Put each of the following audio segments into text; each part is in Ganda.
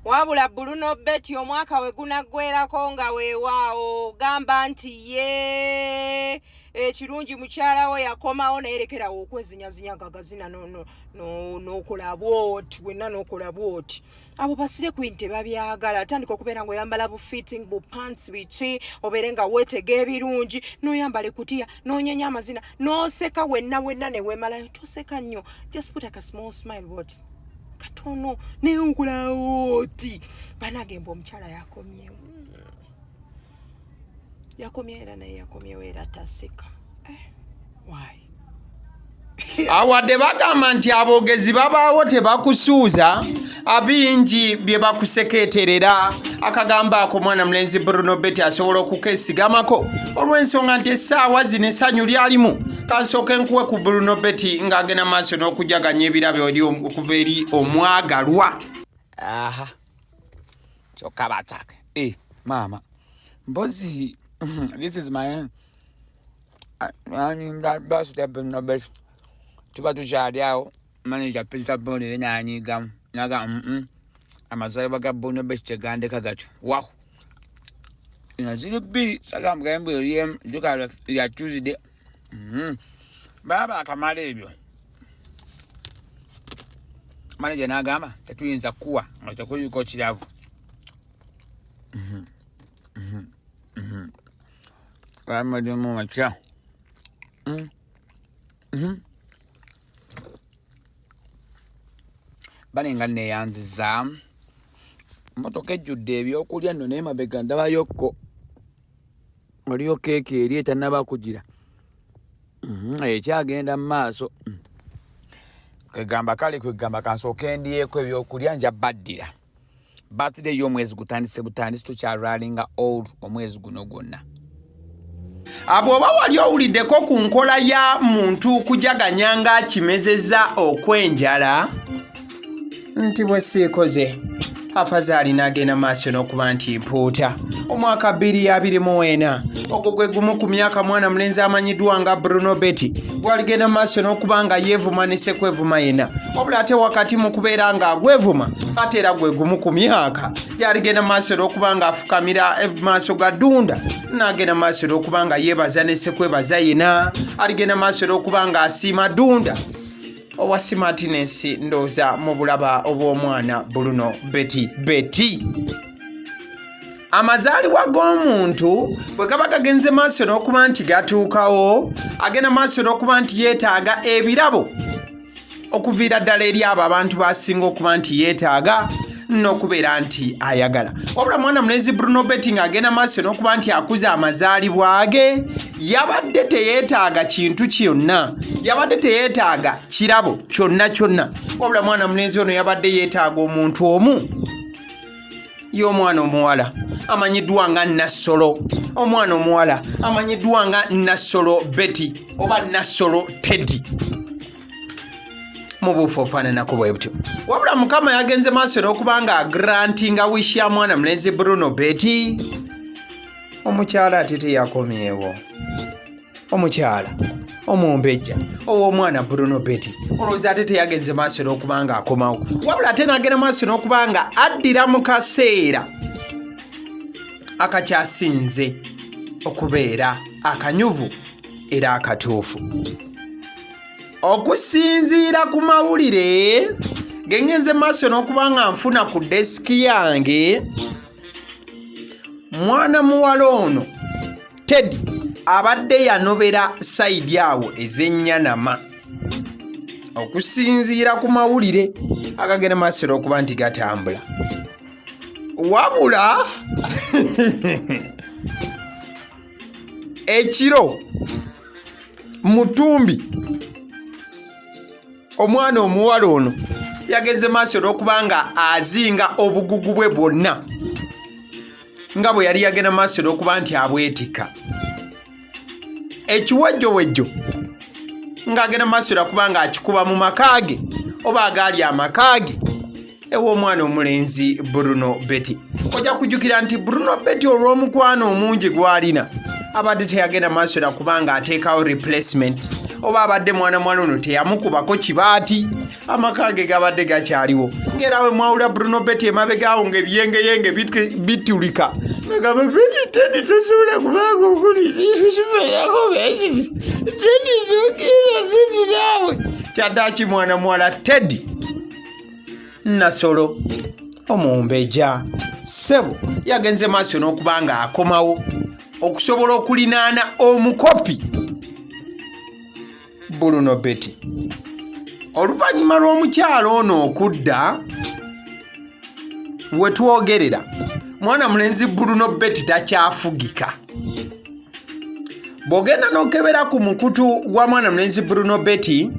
wabula Bruno Betty omwaka we gunaggwerako nga weewaawo gamba nti ye ekirungi mukyala we yakomawo nayerekerawo okwezinyazinya gagazina n'okola bwoti wenna n'okola bwoti abo basire ku nte babyagala atandika okubeera ng'oyambala bufitting bupants biki obeere nga weetega ebirungi n'oyambala ekutiya n'onyenya amazina n'oseka wenna ne weemalayo toseka nnyo just put like a small smile bwoti katono neyonkula woti banagemba omukyala yakomyewo era naye yakomyewo era taseka why awadde bagamba nti aboogezi babaawo tebakusuuza abingi bye bakusekeeterera akagamba ako mwana mulenzi Bruno Betty asobola okukesigamako olw'ensonga nti essaawa zino essanyu lyalimu kansooke nkuwe ku Bruno Betty ng'agenda maaso n'okujaganya ebirabe oli okuva eri omwagalwa. Aha kyokka bataka mama mbozi this is my birthday Bruno Betty tuba tukyali awo manager Peter Bonere n'anyigamu naga amazaalibwa ga Bruno Betty tegandeka gatyo wow ziri bbiri sagamba mbwe oli juka ya Tuesday baba akamala ebyo manager n'agamba tetuyinza kuwa nga tekuliko kirabo kamademu macha balinga neyanziza motoka ejjudde ebyokulya nno naye mabega ndabayokko waliyo keeki eri etannaba kugira ekyagenda mu maaso kwegamba kale kwegamba kansooke ndiyeeko ebyokulya nja baddira birthday y'omwezi butandise tukyalwalinga old omwezi guno gwonna. Bw'oba wali owuliddeko ku nkola ya muntu kujaganya nga kimezezza okwenjala nti bwe siikoze afazaali n'agenda maaso n'okuba nti mpuuta omwaka 2024 ogwo gwe gumu ku myaka mwana mulenzi amanyiddwa nga Bruno Betty bw'aligenda maaso n'okuba nga yeevuma ne sekwevuma yenna wabula ate wakati mu kubeera nga agwevuma ate era gwe gumu ku myaka gy'aligenda maaso n'okuba nga afukamira maaso ga Ddunda n'agenda maaso n'okuba nga yeebaza ne sekwebaza yenna aligenda maaso n'okuba nga asiima Ddunda owa smartness ndooza mu bulaba obw'omwana Bruno Betty. Amazaalibwa g'omuntu bwe gaba gagenze maaso n'okuba nti gatuukawo agenda maaso n'okuba nti yeetaaga ebirabo okuviira ddala eri abo abantu basinga okuba nti yeetaaga n'okubeera nti ayagala wabula mwana mulenzi Bruno Betty ng'agenda maaso n'okuba nti akuza amazaalibwa ge yabadde teyeetaaga kintu kyonna yabadde teyeetaaga kirabo kyonna wabula mwana mulenzi ono yabadde yeetaaga omuntu omu y'omwana omuwala amanyiddwa nga Nassolo omwana omuwala amanyiddwa nga Nassolo Betty oba Nassolo Teddy mubuufu ofaananako bwe butyo wabula mukama yagenze maaso n'okuba nga agrantinga wish ya mwana mulenzi Bruno Betty omukyala ate teyakomyewo omukyala omumbejja ow'omwana Bruno Betty olowooza ate teyagenze maaso n'okuba nga akomawo wabula ate n'agenda maaso n'okuba nga addira mu kaseera akakyasinze okubeera akanyuvu era akatuufu okusinziira ku mawulire gengenze maaso n'okuba nga nfuna ku desiki yange mwana muwala ono Teddy abadde yanobera sayidi awo ez'Ennyanama okusinziira ku mawulire agagenda maaso n'okuba nti gatambula wabula ekiro Mutumbi omwana omuwala ono yagenze maaso n'okuba nga azinga obugugu bwe bwonna nga bwe yali yagenda maaso n'okuba nti abwetika ekiwejjowejjo ng'agenda maaso n'okuba nga akikuba mu maka ge oba agaali amaka ge ew'omwana omulenzi Bruno Betty ojja kujjukira nti Bruno Betty olw'omukwano omungi gw'alina abadde teyagenda maaso n'okuba nga ateekawo replacement oba abadde mwana ono teyamukubako kibaati amaka ge gabadde gakyaliwo ngera we mwawula Bruno Betty emabegaawo ng'ebiyengeyenge bitulika ngagamba Betty Teddy tosobola kubanga okulisiisusiferako beki Teddy tokira Betty naawe kyaddaaki mwana muwala Teddy Nasolo omumbejja ssebo yagenze maaso n'okuba nga akomawo okusobola okulinaana omukopi Bruno Betty. Oluvannyuma lw'omukyalo ono okudda we twogerera mwana mulenzi Bruno Betty takyafugika. Bw'ogenda n'okebera ku mukutu gwa mwana mulenzi Bruno Betty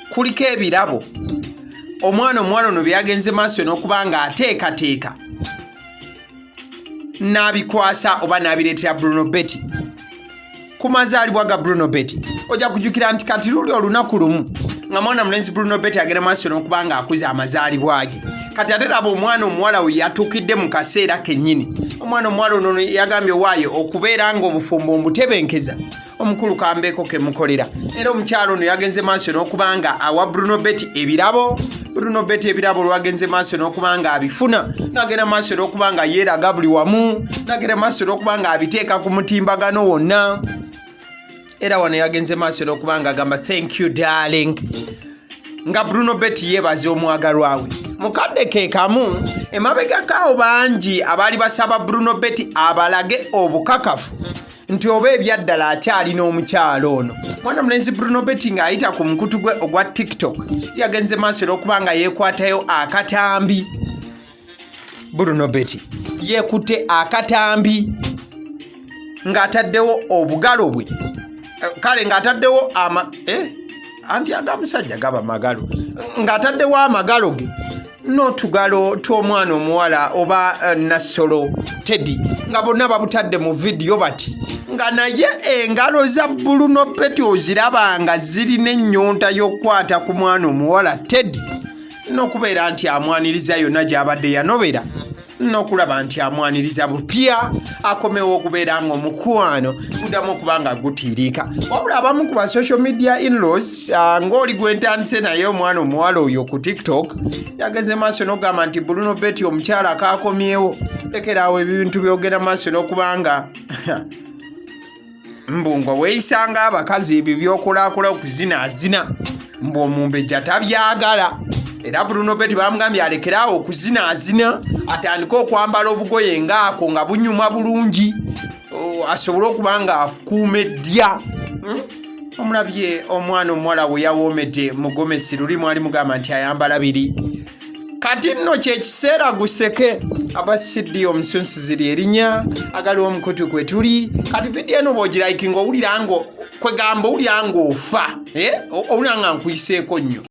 kuliko ebirabo omwana omuwala ono bye yagenze maaso n'okuba nga ateekateeka n'abikwasa oba n'abireetera Bruno Betty ku mazaalibwa ga Bruno Betty. Ojja kujjukira nti kati luli olunaku lumu nga mwana mulenzi Bruno Betty agenda maaso n'okuba nga akuze amazaalibwa ge. Kati ate laba omwana omuwala we yatuukidde mu kaseera kennyini. Omwana omuwala ono yagambye waayo okubeera ng'obufumbo omutebenkeza omukulu kambeeko ke mukolera. Era omukyalo ono yagenze maaso n'okuba nga awa Bruno Betty ebirabo. Bruno Betty ebirabo lwagenze maaso n'okuba nga abifuna n'agenda maaso n'okuba nga yeeraga buli wamu n'agenda maaso n'okuba nga abiteeka ku mutimbagano wonna. Era wano yagenze maaso n'okuba nga agamba thank you darling nga Bruno Betty yeebaza omwagalwa we. Mukadde ke kamu emabegakaawo bangi abaali basaba Bruno Betty abalage obukakafu nti oba ebyaddala akyalina omukyalo ono. Mwana mulenzi Bruno Betty ng'ayita ku mukutu gwe ogwa TikTok yagenze maaso n'okuba nga yeekwatayo akatambi. Bruno Betty yeekutte akatambi ng'ataddewo obugalo bwe kale ng'ataddewo anti agamusajja gaba magalo ng'ataddewo amagalo ge n'otugalo tw'omwana omuwala oba Nasolo Teddy nga bonna babutadde mu vidiyo bati nga naye engalo za Bruno Betty oziraba nga zirina ennyonta y'okukwata ku mwana omuwala Teddy n'okubeera nti amwaniriza yonna gy'abadde yanobera n'okulaba nti amwaniriza bupya akomewo okubeera ng'omukwano guddamu okuba nga gutiiriika. Wabula abamu ku ba social media in-laws ng'oli gwentandise naye omwana omuwala oyo ku TikTok yageze maaso n'okugamba nti Bruno Betty omukyala akakomyewo lekeraawo ebintu byogenda maaso n'okuba nga mbungo weeyisanga abakazi ebyo by'okolaakola okuzinaazina mbu omumbejja tabyagala. Era Bruno Betty bamugambye alekeraawo okuzinaazina atandike okwambala obugoye ngaako nga bunyuma bulungi asobole okuba nga afukuuma eddya. Omulabye omwana omuwala we yawoomedde mugomesi luli mwali mugamba nti ayambala biri. Kati nno kyekiseera guseke abasiddi omusunsuzi erinnya agaliwo omukutu kwe tuli. Kati vidiyo eno bw'ogirayikinga owulira ng'ofa owulira nga nkuyiseeko nnyo.